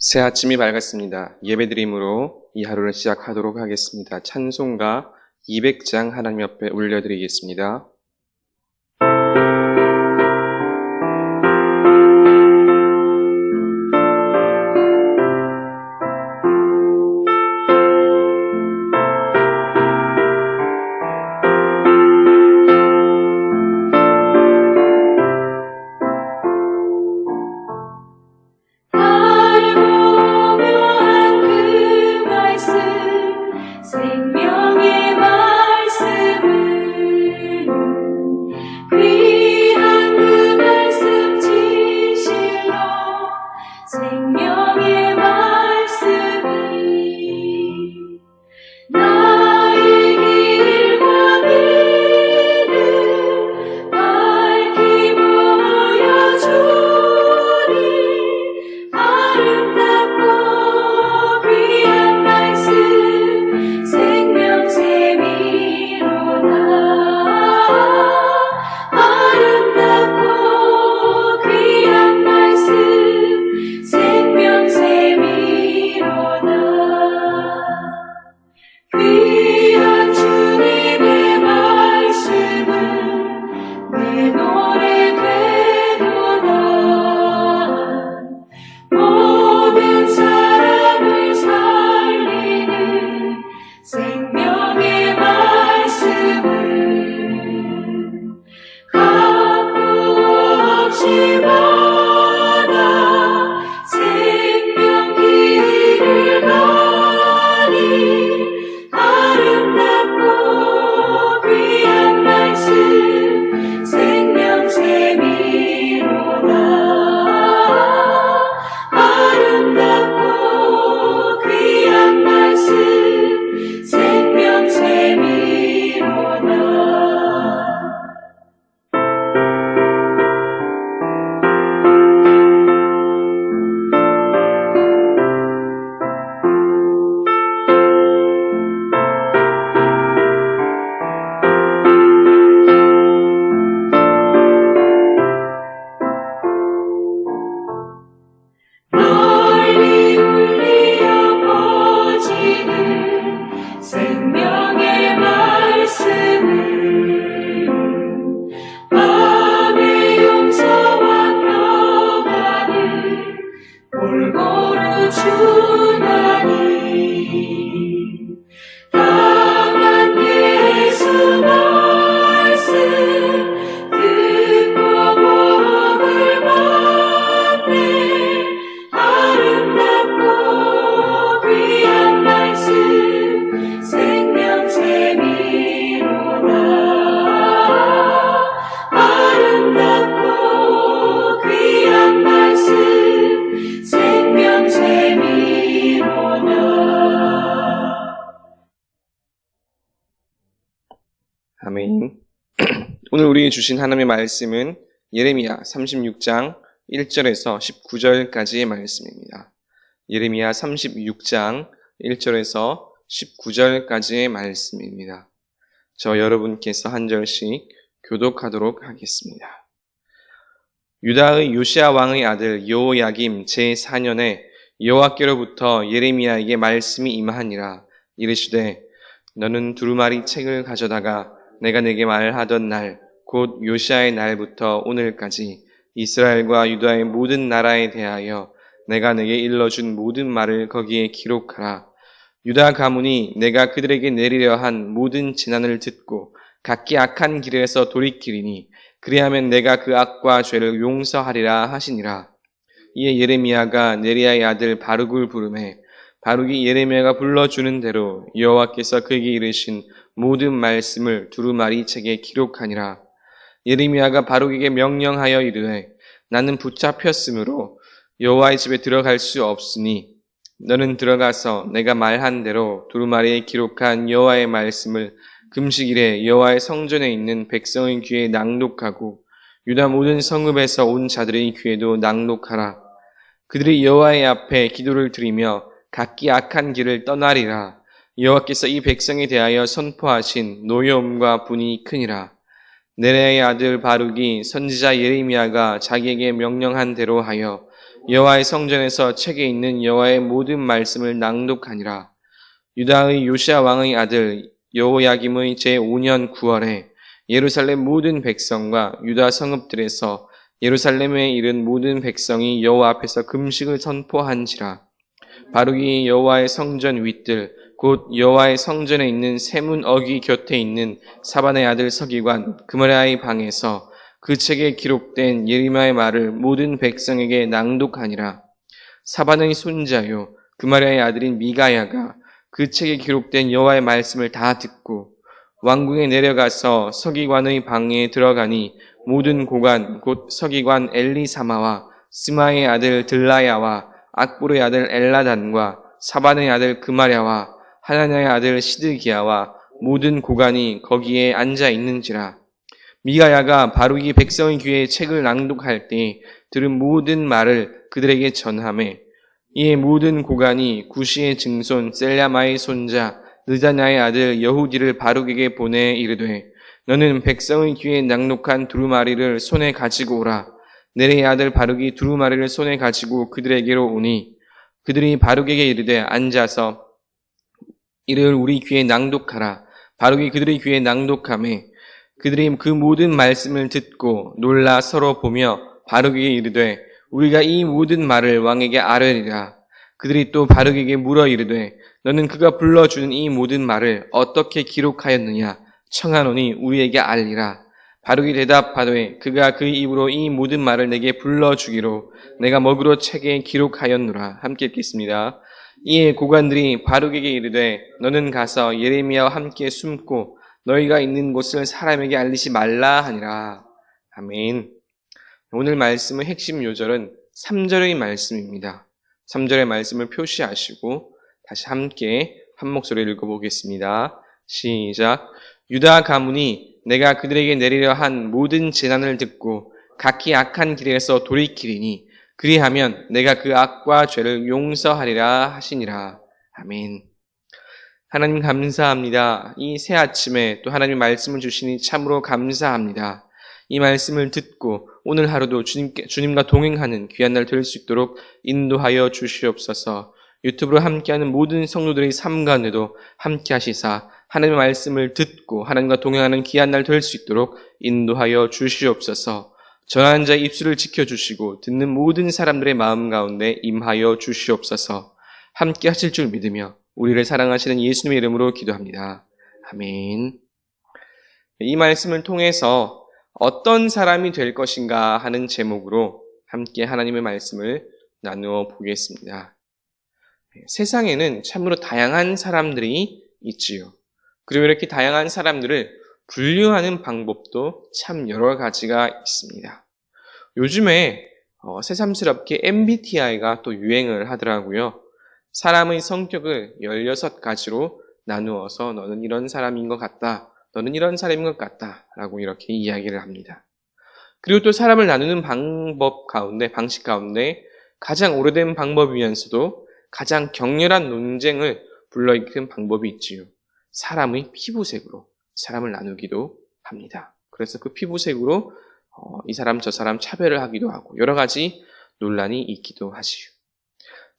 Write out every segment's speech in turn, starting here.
새 아침이 밝았습니다. 예배드림으로 이 하루를 시작하도록 하겠습니다. 찬송가 200장 하나님 옆에 올려드리겠습니다. 아멘. 오늘 우리에게 주신 하나님의 말씀은 예레미야 36장 1절에서 19절까지의 말씀입니다. 예레미야 36장 1절에서 19절까지의 말씀입니다. 저 여러분께서 한 절씩 교독하도록 하겠습니다. 유다의 요시야 왕의 아들 여호야김 제4년에 여호와께로부터 예레미야에게 말씀이 임하니라. 이르시되 너는 두루마리 책을 가져다가 내가 내게 말하던 날, 곧 요시야의 날부터 오늘까지 이스라엘과 유다의 모든 나라에 대하여 내가 내게 일러준 모든 말을 거기에 기록하라. 유다 가문이 내가 그들에게 내리려 한 모든 재난을 듣고 각기 악한 길에서 돌이키리니 그리하면 내가 그 악과 죄를 용서하리라 하시니라. 이에 예레미야가 네리야의 아들 바룩을 부르매 바룩이 예레미야가 불러주는 대로 여호와께서 그에게 이르신 모든 말씀을 두루마리 책에 기록하니라. 예레미야가 바룩에게 명령하여 이르되 나는 붙잡혔으므로 여호와의 집에 들어갈 수 없으니 너는 들어가서 내가 말한 대로 두루마리에 기록한 여호와의 말씀을 금식일에 여호와의 성전에 있는 백성의 귀에 낭독하고 유다 모든 성읍에서 온 자들의 귀에도 낭독하라. 그들이 여호와의 앞에 기도를 드리며 각기 악한 길을 떠나리라. 여호와께서 이 백성에 대하여 선포하신 노여움과 분이 크니라. 네리야의 아들 바룩이 선지자 예레미야가 자기에게 명령한 대로 하여 여호와의 성전에서 책에 있는 여호와의 모든 말씀을 낭독하니라. 유다의 요시야 왕의 아들 여호야김의 제5년 9월에 예루살렘 모든 백성과 유다 성읍들에서 예루살렘에 이른 모든 백성이 여호와 앞에서 금식을 선포한지라. 바룩이 여호와의 성전 윗들 곧 여호와의 성전에 있는 세문 어귀 곁에 있는 사반의 아들 서기관 그므랴의 방에서 그 책에 기록된 예레미야의 말을 모든 백성에게 낭독하니라. 사반의 손자요 그므랴의 아들인 미가야가 그 책에 기록된 여호와의 말씀을 다 듣고 왕궁에 내려가서 서기관의 방에 들어가니 모든 고관 곧 서기관 엘리사마와 스마의 아들 들라야와 악보르의 아들 엘라단과 사반의 아들 그마랴와 하나냐의 아들 시드기야와 모든 고관이 거기에 앉아 있는지라. 미가야가 바룩이 백성의 귀에 책을 낭독할 때 들은 모든 말을 그들에게 전하매 이에 모든 고관이 구시의 증손 셀랴마의 손자 느다냐의 아들 여후디를 바룩에게 보내 이르되 너는 백성의 귀에 낭독한 두루마리를 손에 가지고 오라. 네리의 아들 바룩이 두루마리를 손에 가지고 그들에게로 오니 그들이 바룩에게 이르되 앉아서 이를 우리 귀에 낭독하라. 바룩이 그들의 귀에 낭독하매 그들이 그 모든 말씀을 듣고 놀라 서로 보며 바룩에게 이르되 우리가 이 모든 말을 왕에게 아뢰리라. 그들이 또 바룩에게 물어 이르되 너는 그가 불러주는 이 모든 말을 어떻게 기록하였느냐 청하노니 우리에게 알리라. 바룩이 대답하되 그가 그 입으로 이 모든 말을 내게 불러주기로 내가 먹으로 책에 기록하였노라. 함께 읽겠습니다. 이에 고관들이 바룩에게 이르되 너는 가서 예레미야와 함께 숨고 너희가 있는 곳을 사람에게 알리지 말라 하니라. 아멘. 오늘 말씀의 핵심 요절은 3절의 말씀입니다. 3절의 말씀을 표시하시고 다시 함께 한 목소리를 읽어보겠습니다. 시작. 유다 가문이 내가 그들에게 내리려 한 모든 재난을 듣고 각기 악한 길에서 돌이키리니 그리하면 내가 그 악과 죄를 용서하리라 하시니라. 아멘. 하나님 감사합니다. 이 새 아침에 또 하나님의 말씀을 주시니 참으로 감사합니다. 이 말씀을 듣고 오늘 하루도 주님과 동행하는 귀한 날 될 수 있도록 인도하여 주시옵소서. 유튜브로 함께하는 모든 성도들의 삶 가운데도 함께 하시사 하나님의 말씀을 듣고 하나님과 동행하는 귀한 날 될 수 있도록 인도하여 주시옵소서. 전하는 자의 입술을 지켜주시고 듣는 모든 사람들의 마음 가운데 임하여 주시옵소서. 함께 하실 줄 믿으며 우리를 사랑하시는 예수님의 이름으로 기도합니다. 아멘. 이 말씀을 통해서 어떤 사람이 될 것인가 하는 제목으로 함께 하나님의 말씀을 나누어 보겠습니다. 세상에는 참으로 다양한 사람들이 있지요. 그리고 이렇게 다양한 사람들을 분류하는 방법도 참 여러 가지가 있습니다. 요즘에 새삼스럽게 MBTI가 또 유행을 하더라고요. 사람의 성격을 16가지로 나누어서 너는 이런 사람인 것 같다, 너는 이런 사람인 것 같다 라고 이렇게 이야기를 합니다. 그리고 또 사람을 나누는 방식 가운데 가장 오래된 방법이면서도 가장 격렬한 논쟁을 불러일으킨 방법이 있지요. 사람의 피부색으로 사람을 나누기도 합니다. 그래서 그 피부색으로 이 사람 저 사람 차별을 하기도 하고 여러 가지 논란이 있기도 하지요.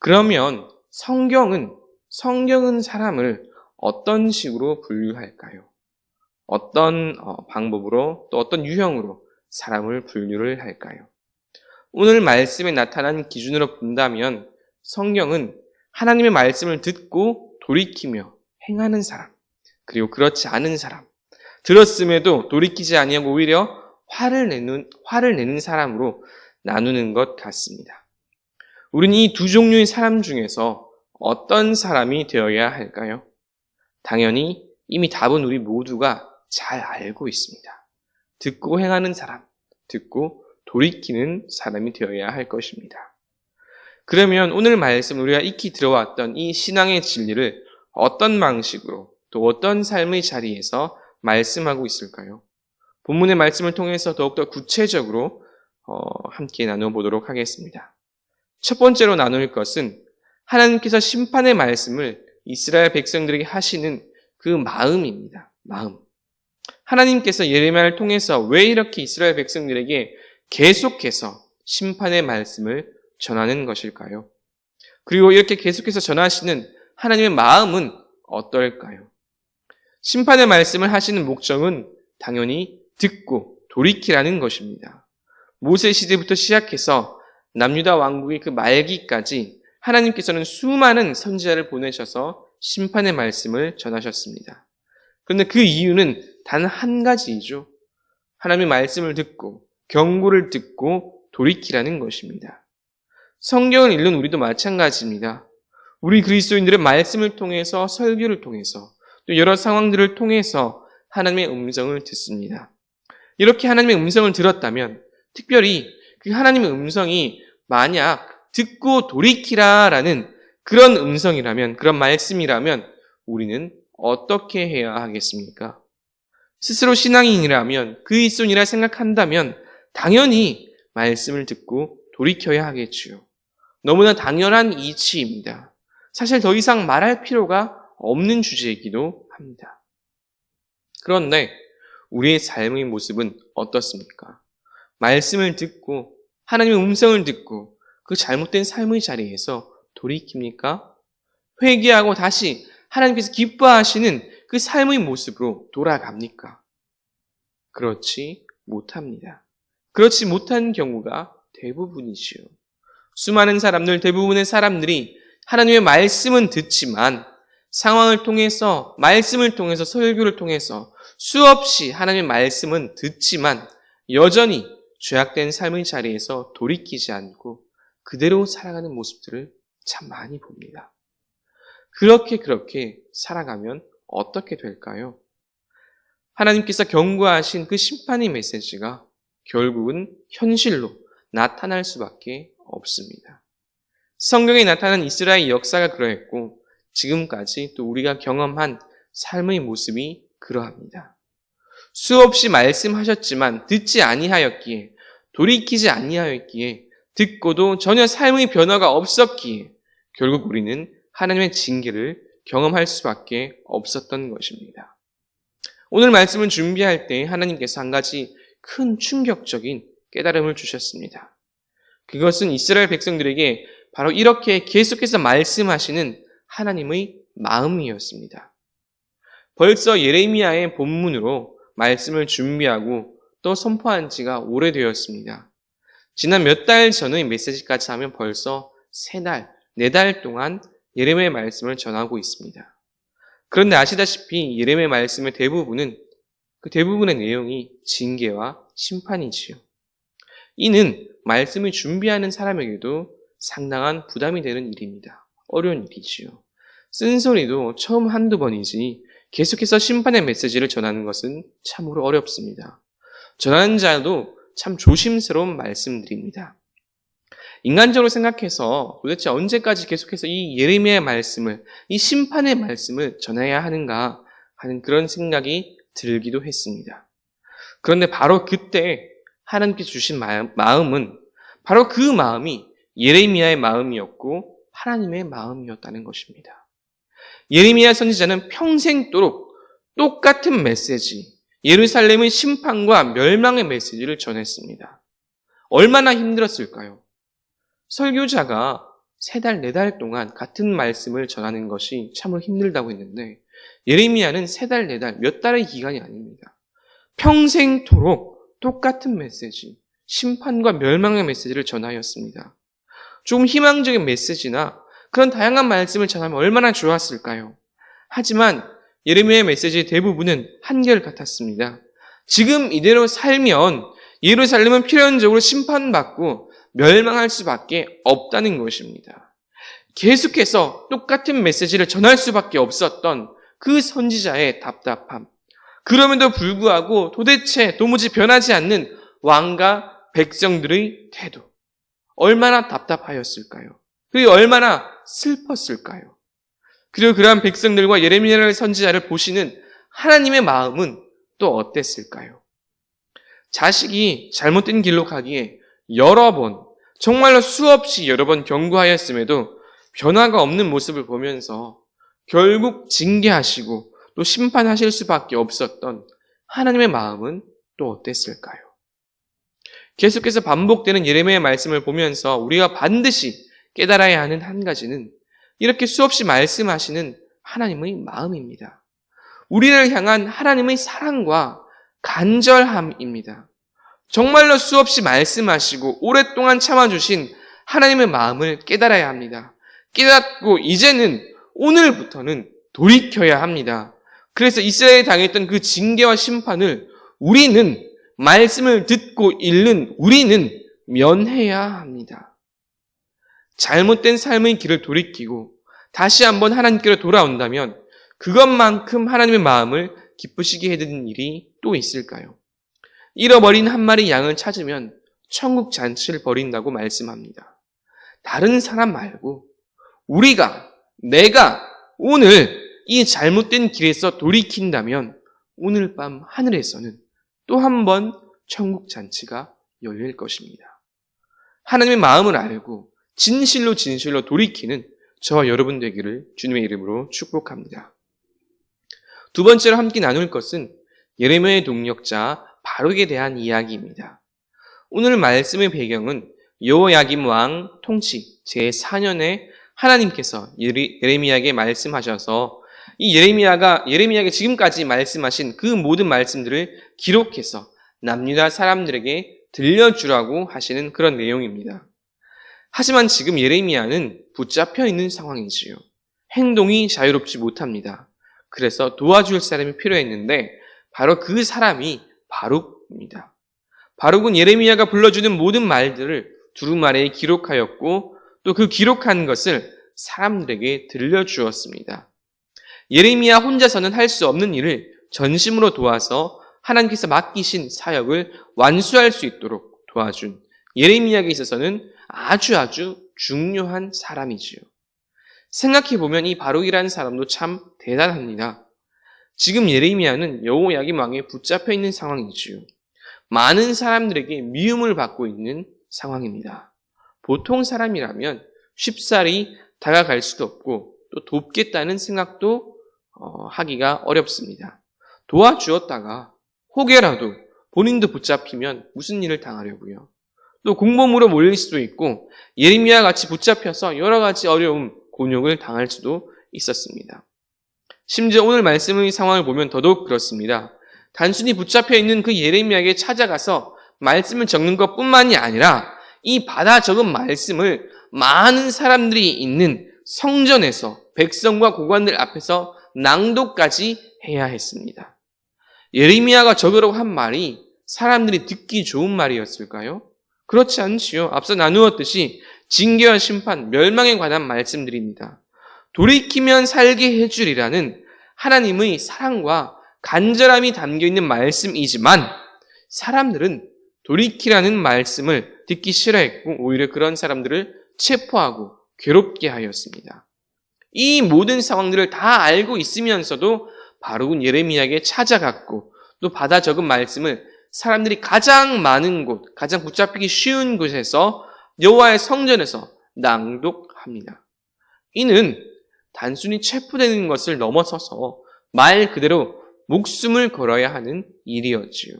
그러면 성경은 사람을 어떤 식으로 분류할까요? 어떤 방법으로 또 어떤 유형으로 사람을 분류를 할까요? 오늘 말씀에 나타난 기준으로 본다면 성경은 하나님의 말씀을 듣고 돌이키며 행하는 사람, 그리고 그렇지 않은 사람, 들었음에도 돌이키지 아니하고 오히려 화를 내는 사람으로 나누는 것 같습니다. 우리는 이 두 종류의 사람 중에서 어떤 사람이 되어야 할까요? 당연히 이미 답은 우리 모두가 잘 알고 있습니다. 듣고 행하는 사람, 듣고 돌이키는 사람이 되어야 할 것입니다. 그러면 오늘 말씀 우리가 익히 들어왔던 이 신앙의 진리를 어떤 방식으로 또 어떤 삶의 자리에서 말씀하고 있을까요? 본문의 말씀을 통해서 더욱더 구체적으로 함께 나눠보도록 하겠습니다. 첫 번째로 나눌 것은 하나님께서 심판의 말씀을 이스라엘 백성들에게 하시는 그 마음입니다. 마음. 하나님께서 예레미야를 통해서 왜 이렇게 이스라엘 백성들에게 계속해서 심판의 말씀을 전하는 것일까요? 그리고 이렇게 계속해서 전하시는 하나님의 마음은 어떨까요? 심판의 말씀을 하시는 목적은 당연히 듣고 돌이키라는 것입니다. 모세 시대부터 시작해서 남유다 왕국의 그 말기까지 하나님께서는 수많은 선지자를 보내셔서 심판의 말씀을 전하셨습니다. 그런데 그 이유는 단 한 가지이죠. 하나님의 말씀을 듣고 경고를 듣고 돌이키라는 것입니다. 성경을 읽는 우리도 마찬가지입니다. 우리 그리스도인들은 말씀을 통해서 설교를 통해서 또 여러 상황들을 통해서 하나님의 음성을 듣습니다. 이렇게 하나님의 음성을 들었다면 특별히 그 하나님의 음성이 만약 듣고 돌이키라라는 그런 음성이라면, 그런 말씀이라면 우리는 어떻게 해야 하겠습니까? 스스로 신앙인이라면, 그리스도인이라 생각한다면 당연히 말씀을 듣고 돌이켜야 하겠지요. 너무나 당연한 이치입니다. 사실 더 이상 말할 필요가 없는 주제이기도 합니다. 그런데 우리의 삶의 모습은 어떻습니까? 말씀을 듣고 하나님의 음성을 듣고 그 잘못된 삶의 자리에서 돌이킵니까? 회개하고 다시 하나님께서 기뻐하시는 그 삶의 모습으로 돌아갑니까? 그렇지 못합니다. 그렇지 못한 경우가 대부분이지요. 수많은 사람들, 대부분의 사람들이 하나님의 말씀은 듣지만 상황을 통해서, 말씀을 통해서, 설교를 통해서 수없이 하나님의 말씀은 듣지만 여전히 죄악된 삶의 자리에서 돌이키지 않고 그대로 살아가는 모습들을 참 많이 봅니다. 그렇게 살아가면 어떻게 될까요? 하나님께서 경고하신 그 심판의 메시지가 결국은 현실로 나타날 수밖에 없습니다. 성경에 나타난 이스라엘 역사가 그러했고 지금까지 또 우리가 경험한 삶의 모습이 그러합니다. 수없이 말씀하셨지만 듣지 아니하였기에, 돌이키지 아니하였기에, 듣고도 전혀 삶의 변화가 없었기에 결국 우리는 하나님의 징계를 경험할 수밖에 없었던 것입니다. 오늘 말씀을 준비할 때 하나님께서 한 가지 큰 충격적인 깨달음을 주셨습니다. 그것은 이스라엘 백성들에게 바로 이렇게 계속해서 말씀하시는 하나님의 마음이었습니다. 벌써 예레미야의 본문으로 말씀을 준비하고 또 선포한 지가 오래되었습니다. 지난 몇 달 전의 메시지까지 하면 벌써 3달, 4달 동안 예레미야의 말씀을 전하고 있습니다. 그런데 아시다시피 예레미야의 말씀의 대부분은 그 대부분의 내용이 징계와 심판이지요. 이는 말씀을 준비하는 사람에게도 상당한 부담이 되는 일입니다. 어려운 일이지요. 쓴소리도 처음 한두 번이지 계속해서 심판의 메시지를 전하는 것은 참으로 어렵습니다. 전하는 자도 참 조심스러운 말씀들입니다. 인간적으로 생각해서 도대체 언제까지 계속해서 이 예레미야의 말씀을, 이 심판의 말씀을 전해야 하는가 하는 그런 생각이 들기도 했습니다. 그런데 바로 그때 하나님께서 주신 마음은 바로 그 마음이 예레미야의 마음이었고 하나님의 마음이었다는 것입니다. 예레미야 선지자는 평생도록 똑같은 메시지, 예루살렘의 심판과 멸망의 메시지를 전했습니다. 얼마나 힘들었을까요? 설교자가 3달, 4달 동안 같은 말씀을 전하는 것이 참으로 힘들다고 했는데 예레미야는 3달, 4달, 몇 달의 기간이 아닙니다. 평생토록 똑같은 메시지, 심판과 멸망의 메시지를 전하였습니다. 좀 희망적인 메시지나 그런 다양한 말씀을 전하면 얼마나 좋았을까요? 하지만 예레미야의 메시지의 대부분은 한결같았습니다. 지금 이대로 살면 예루살렘은 필연적으로 심판받고 멸망할 수밖에 없다는 것입니다. 계속해서 똑같은 메시지를 전할 수밖에 없었던 그 선지자의 답답함. 그럼에도 불구하고 도무지 변하지 않는 왕과 백성들의 태도. 얼마나 답답하였을까요? 그리고 얼마나 슬펐을까요? 그리고 그러한 백성들과 예레미야의 선지자를 보시는 하나님의 마음은 또 어땠을까요? 자식이 잘못된 길로 가기에 여러 번, 정말로 수없이 여러 번 경고하였음에도 변화가 없는 모습을 보면서 결국 징계하시고 또 심판하실 수밖에 없었던 하나님의 마음은 또 어땠을까요? 계속해서 반복되는 예레미야의 말씀을 보면서 우리가 반드시 깨달아야 하는 한 가지는 이렇게 수없이 말씀하시는 하나님의 마음입니다. 우리를 향한 하나님의 사랑과 간절함입니다. 정말로 수없이 말씀하시고 오랫동안 참아주신 하나님의 마음을 깨달아야 합니다. 깨닫고 이제는 오늘부터는 돌이켜야 합니다. 그래서 이스라엘이 당했던 그 징계와 심판을 우리는 말씀을 듣고 읽는 우리는 면해야 합니다. 잘못된 삶의 길을 돌이키고 다시 한번 하나님께로 돌아온다면 그것만큼 하나님의 마음을 기쁘시게 해드리는 일이 또 있을까요? 잃어버린 한 마리 양을 찾으면 천국 잔치를 벌인다고 말씀합니다. 다른 사람 말고 내가 오늘 이 잘못된 길에서 돌이킨다면 오늘 밤 하늘에서는 또 한 번 천국 잔치가 열릴 것입니다. 하나님의 마음을 알고 진실로 돌이키는 저와 여러분 되기를 주님의 이름으로 축복합니다. 두 번째로 함께 나눌 것은 예레미야의 동력자 바룩에 대한 이야기입니다. 오늘 말씀의 배경은 여호야김 왕 통치 제4년에 하나님께서 예레미야에게 말씀하셔서 이 예레미야에게 지금까지 말씀하신 그 모든 말씀들을 기록해서 남유다 사람들에게 들려주라고 하시는 그런 내용입니다. 하지만 지금 예레미야는 붙잡혀 있는 상황이지요. 행동이 자유롭지 못합니다. 그래서 도와줄 사람이 필요했는데 바로 그 사람이 바룩입니다. 바룩은 예레미야가 불러주는 모든 말들을 두루마리에 기록하였고 또 그 기록한 것을 사람들에게 들려주었습니다. 예레미야 혼자서는 할 수 없는 일을 전심으로 도와서 하나님께서 맡기신 사역을 완수할 수 있도록 도와준 예레미야에게 있어서는 아주 중요한 사람이지요. 생각해보면 이 바룩이라는 사람도 참 대단합니다. 지금 예레미야는 여호야김 왕에 붙잡혀 있는 상황이지요. 많은 사람들에게 미움을 받고 있는 상황입니다. 보통 사람이라면 쉽사리 다가갈 수도 없고 또 돕겠다는 생각도 하기가 어렵습니다. 도와주었다가 혹여라도 본인도 붙잡히면 무슨 일을 당하려고요. 또 공범으로 몰릴 수도 있고 예레미야와 같이 붙잡혀서 여러 가지 어려움, 곤욕을 당할 수도 있었습니다. 심지어 오늘 말씀의 상황을 보면 더더욱 그렇습니다. 단순히 붙잡혀 있는 그 예레미야에게 찾아가서 말씀을 적는 것뿐만이 아니라 이 받아 적은 말씀을 많은 사람들이 있는 성전에서 백성과 고관들 앞에서 낭독까지 해야 했습니다. 예레미야가 적으라고 한 말이 사람들이 듣기 좋은 말이었을까요? 그렇지 않지요. 앞서 나누었듯이 징계와 심판, 멸망에 관한 말씀들입니다. 돌이키면 살게 해주리라는 하나님의 사랑과 간절함이 담겨있는 말씀이지만 사람들은 돌이키라는 말씀을 듣기 싫어했고 오히려 그런 사람들을 체포하고 괴롭게 하였습니다. 이 모든 상황들을 다 알고 있으면서도 바룩은 예레미야에게 찾아갔고 또 받아 적은 말씀을 사람들이 가장 많은 곳, 가장 붙잡히기 쉬운 곳에서 여호와의 성전에서 낭독합니다. 이는 단순히 체포되는 것을 넘어서서 말 그대로 목숨을 걸어야 하는 일이었지요.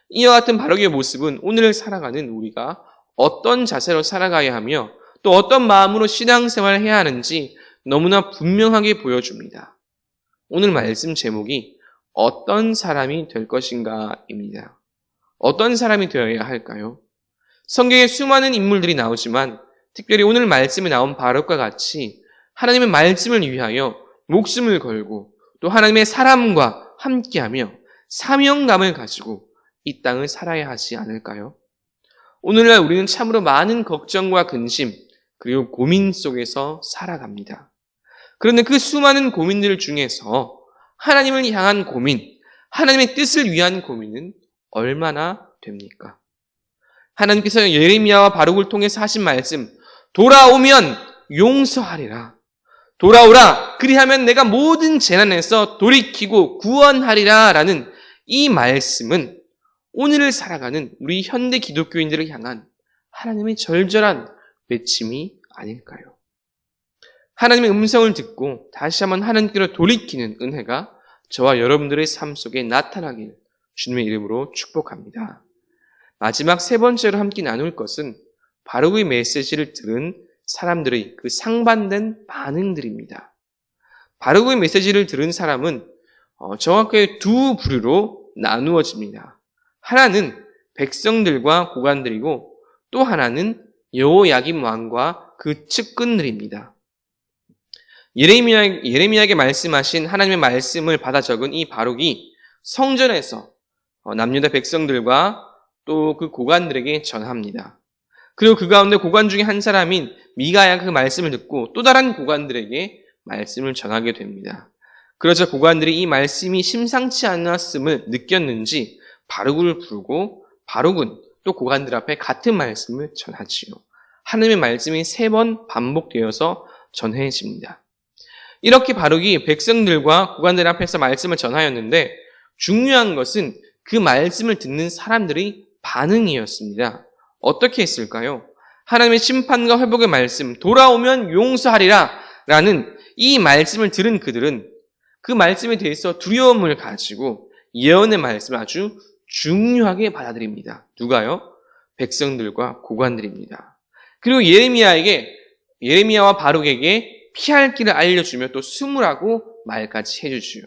이와 같은 바룩의 모습은 오늘 살아가는 우리가 어떤 자세로 살아가야 하며 또 어떤 마음으로 신앙생활을 해야 하는지 너무나 분명하게 보여줍니다. 오늘 말씀 제목이 어떤 사람이 될 것인가입니다. 어떤 사람이 되어야 할까요? 성경에 수많은 인물들이 나오지만 특별히 오늘 말씀에 나온 바룩과 같이 하나님의 말씀을 위하여 목숨을 걸고 또 하나님의 사람과 함께하며 사명감을 가지고 이 땅을 살아야 하지 않을까요? 오늘날 우리는 참으로 많은 걱정과 근심 그리고 고민 속에서 살아갑니다. 그런데 그 수많은 고민들 중에서 하나님을 향한 고민, 하나님의 뜻을 위한 고민은 얼마나 됩니까? 하나님께서 예레미야와 바룩을 통해서 하신 말씀, 돌아오면 용서하리라. 돌아오라. 그리하면 내가 모든 재난에서 돌이키고 구원하리라. 라는 이 말씀은 오늘을 살아가는 우리 현대 기독교인들을 향한 하나님의 절절한 외침이 아닐까요? 하나님의 음성을 듣고 다시 한번 하나님께로 돌이키는 은혜가 저와 여러분들의 삶 속에 나타나길 주님의 이름으로 축복합니다. 마지막 세 번째로 함께 나눌 것은 바루크의 메시지를 들은 사람들의 그 상반된 반응들입니다. 바루크의 메시지를 들은 사람은 정확하게 두 부류로 나누어집니다. 하나는 백성들과 고관들이고 또 하나는 여호야김 왕과 그 측근들입니다. 예레미야에게 말씀하신 하나님의 말씀을 받아 적은 이 바룩이 성전에서 남유다 백성들과 또 그 고관들에게 전합니다. 그리고 그 가운데 고관 중에 한 사람인 미가야가 그 말씀을 듣고 또 다른 고관들에게 말씀을 전하게 됩니다. 그러자 고관들이 이 말씀이 심상치 않았음을 느꼈는지 바룩을 부르고 바룩은 또 고관들 앞에 같은 말씀을 전하지요. 하나님의 말씀이 3번 반복되어서 전해집니다. 이렇게 바룩이 백성들과 고관들 앞에서 말씀을 전하였는데 중요한 것은 그 말씀을 듣는 사람들의 반응이었습니다. 어떻게 했을까요? 하나님의 심판과 회복의 말씀, 돌아오면 용서하리라 라는 이 말씀을 들은 그들은 그 말씀에 대해서 두려움을 가지고 예언의 말씀을 아주 중요하게 받아들입니다. 누가요? 백성들과 고관들입니다. 그리고 예레미야와 바룩에게 피할 길을 알려주며 또 숨으라고 말까지 해주지요.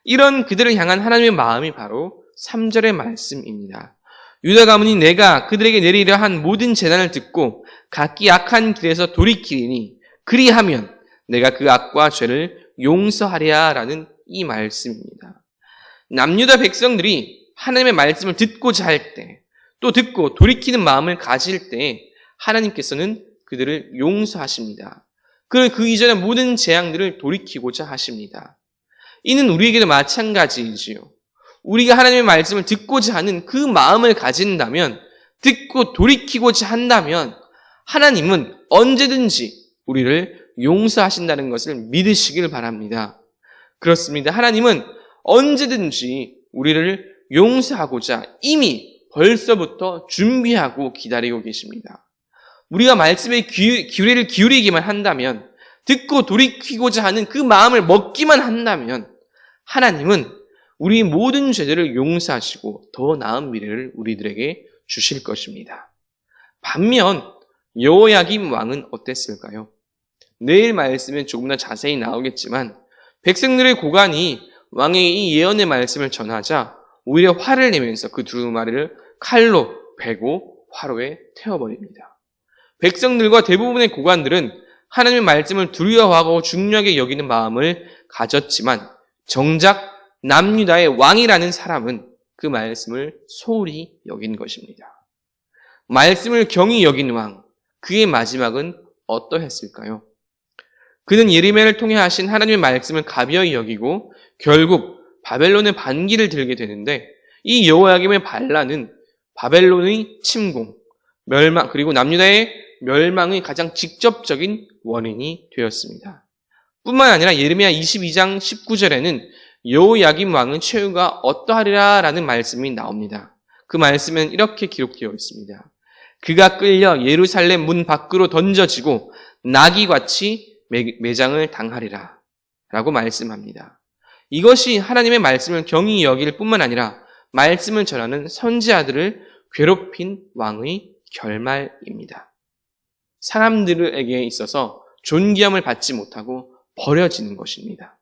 이런 그들을 향한 하나님의 마음이 바로 3절의 말씀입니다. 유다 가문이 내가 그들에게 내리려 한 모든 재난을 듣고 각기 악한 길에서 돌이키리니 그리하면 내가 그 악과 죄를 용서하리라 라는 이 말씀입니다. 남유다 백성들이 하나님의 말씀을 듣고자 할 때, 또 듣고 돌이키는 마음을 가질 때 하나님께서는 그들을 용서하십니다. 그리고 그 이전의 모든 재앙들을 돌이키고자 하십니다. 이는 우리에게도 마찬가지이지요. 우리가 하나님의 말씀을 듣고자 하는 그 마음을 가진다면, 듣고 돌이키고자 한다면 하나님은 언제든지 우리를 용서하신다는 것을 믿으시길 바랍니다. 그렇습니다. 하나님은 언제든지 우리를 용서하고자 이미 벌써부터 준비하고 기다리고 계십니다. 우리가 말씀에 귀를 기울이기만 한다면, 듣고 돌이키고자 하는 그 마음을 먹기만 한다면 하나님은 우리 모든 죄들을 용서하시고 더 나은 미래를 우리들에게 주실 것입니다. 반면 여호야김 왕은 어땠을까요? 내일 말씀에 조금 더 자세히 나오겠지만 백성들의 고관이 왕의 이 예언의 말씀을 전하자 오히려 화를 내면서 그 두루마리를 칼로 베고 화로에 태워버립니다. 백성들과 대부분의 고관들은 하나님의 말씀을 두려워하고 중요하게 여기는 마음을 가졌지만 정작 남유다의 왕이라는 사람은 그 말씀을 소홀히 여긴 것입니다. 말씀을 경히 여긴 왕, 그의 마지막은 어떠했을까요? 그는 예레미야를 통해 하신 하나님의 말씀을 가벼이 여기고 결국 바벨론의 반기를 들게 되는데 이 여호야김의 반란은 바벨론의 침공, 멸망, 그리고 남유다의 멸망의 가장 직접적인 원인이 되었습니다. 뿐만 아니라 예레미야 22장 19절에는 여호야김 왕은 최후가 어떠하리라 라는 말씀이 나옵니다. 그 말씀은 이렇게 기록되어 있습니다. 그가 끌려 예루살렘 문 밖으로 던져지고 나귀같이 매장을 당하리라 라고 말씀합니다. 이것이 하나님의 말씀을 경히 여길 뿐만 아니라 말씀을 전하는 선지자들을 괴롭힌 왕의 결말입니다. 사람들에게 있어서 존귀함을 받지 못하고 버려지는 것입니다.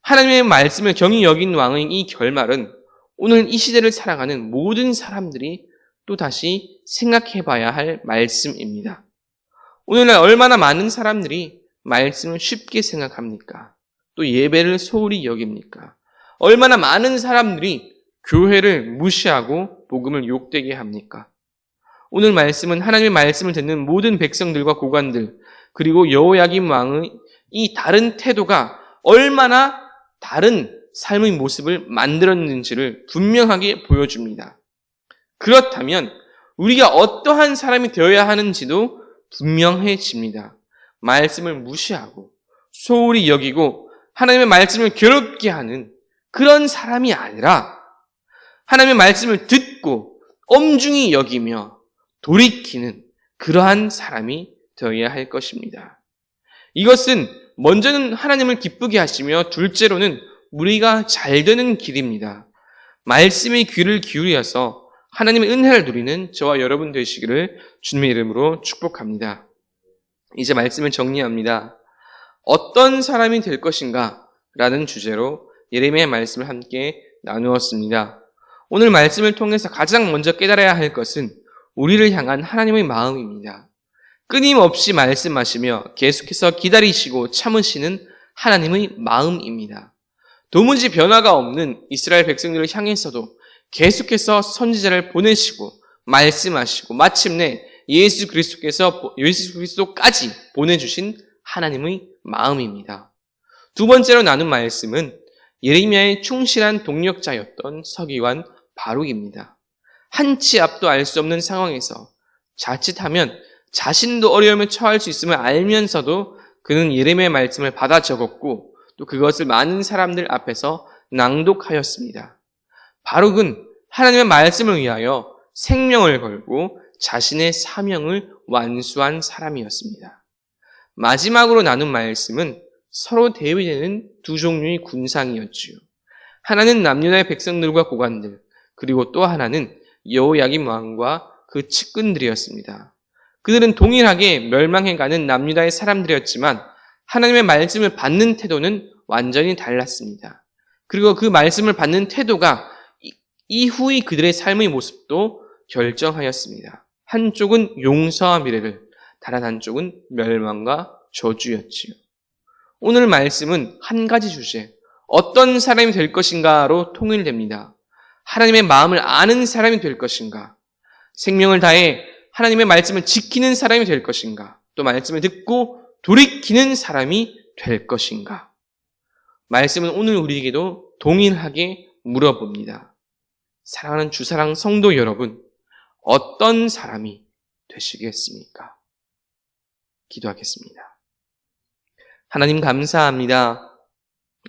하나님의 말씀을 경히 여긴 왕의 이 결말은 오늘 이 시대를 살아가는 모든 사람들이 또다시 생각해봐야 할 말씀입니다. 오늘날 얼마나 많은 사람들이 말씀을 쉽게 생각합니까? 또 예배를 소홀히 여깁니까? 얼마나 많은 사람들이 교회를 무시하고 복음을 욕되게 합니까? 오늘 말씀은 하나님의 말씀을 듣는 모든 백성들과 고관들 그리고 여호야김 왕의 이 다른 태도가 얼마나 다른 삶의 모습을 만들었는지를 분명하게 보여줍니다. 그렇다면 우리가 어떠한 사람이 되어야 하는지도 분명해집니다. 말씀을 무시하고 소홀히 여기고 하나님의 말씀을 괴롭게 하는 그런 사람이 아니라 하나님의 말씀을 듣고 엄중히 여기며 돌이키는 그러한 사람이 되어야 할 것입니다. 이것은 먼저는 하나님을 기쁘게 하시며 둘째로는 우리가 잘 되는 길입니다. 말씀의 귀를 기울여서 하나님의 은혜를 누리는 저와 여러분 되시기를 주님의 이름으로 축복합니다. 이제 말씀을 정리합니다. 어떤 사람이 될 것인가? 라는 주제로 예레미야의 말씀을 함께 나누었습니다. 오늘 말씀을 통해서 가장 먼저 깨달아야 할 것은 우리를 향한 하나님의 마음입니다. 끊임없이 말씀하시며 계속해서 기다리시고 참으시는 하나님의 마음입니다. 도무지 변화가 없는 이스라엘 백성들을 향해서도 계속해서 선지자를 보내시고 말씀하시고 마침내 예수 그리스도까지 보내주신 하나님의 마음입니다. 두 번째로 나눈 말씀은 예레미야의 충실한 동력자였던 서기관 바룩입니다. 한치 앞도 알 수 없는 상황에서 자칫하면 자신도 어려움에 처할 수 있음을 알면서도 그는 예레미야의 말씀을 받아 적었고 또 그것을 많은 사람들 앞에서 낭독하였습니다. 바룩은 하나님의 말씀을 위하여 생명을 걸고 자신의 사명을 완수한 사람이었습니다. 마지막으로 나눈 말씀은 서로 대위되는 두 종류의 군상이었지요. 하나는 남유다의 백성들과 고관들, 그리고 또 하나는 여호야김 왕과 그 측근들이었습니다. 그들은 동일하게 멸망해가는 남유다의 사람들이었지만 하나님의 말씀을 받는 태도는 완전히 달랐습니다. 그리고 그 말씀을 받는 태도가 이후의 그들의 삶의 모습도 결정하였습니다. 한쪽은 용서와 미래를, 다른 한쪽은 멸망과 저주였지요. 오늘 말씀은 한 가지 주제, 어떤 사람이 될 것인가로 통일됩니다. 하나님의 마음을 아는 사람이 될 것인가, 생명을 다해 하나님의 말씀을 지키는 사람이 될 것인가, 또 말씀을 듣고 돌이키는 사람이 될 것인가. 말씀은 오늘 우리에게도 동일하게 물어봅니다. 사랑하는 주사랑 성도 여러분, 어떤 사람이 되시겠습니까? 기도하겠습니다. 하나님 감사합니다.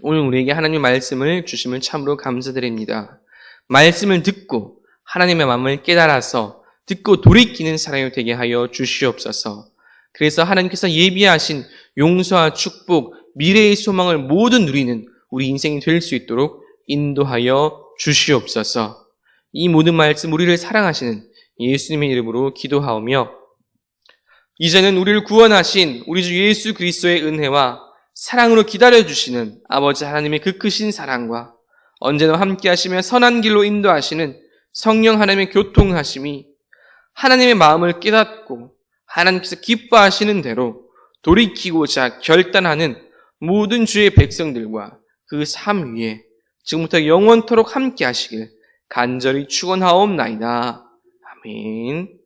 오늘 우리에게 하나님의 말씀을 주심을 참으로 감사드립니다. 말씀을 듣고 하나님의 마음을 깨달아서 듣고 돌이키는 사람이 되게 하여 주시옵소서. 그래서 하나님께서 예비하신 용서와 축복, 미래의 소망을 모두 누리는 우리 인생이 될 수 있도록 인도하여 주시옵소서. 이 모든 말씀 우리를 사랑하시는 예수님의 이름으로 기도하오며 이제는 우리를 구원하신 우리 주 예수 그리스도의 은혜와 사랑으로 기다려주시는 아버지 하나님의 그 크신 사랑과 언제나 함께 하시며 선한 길로 인도하시는 성령 하나님의 교통하심이 하나님의 마음을 깨닫고 하나님께서 기뻐하시는 대로 돌이키고자 결단하는 모든 주의 백성들과 그 삶 위에 지금부터 영원토록 함께 하시길 간절히 축원하옵나이다. 아멘.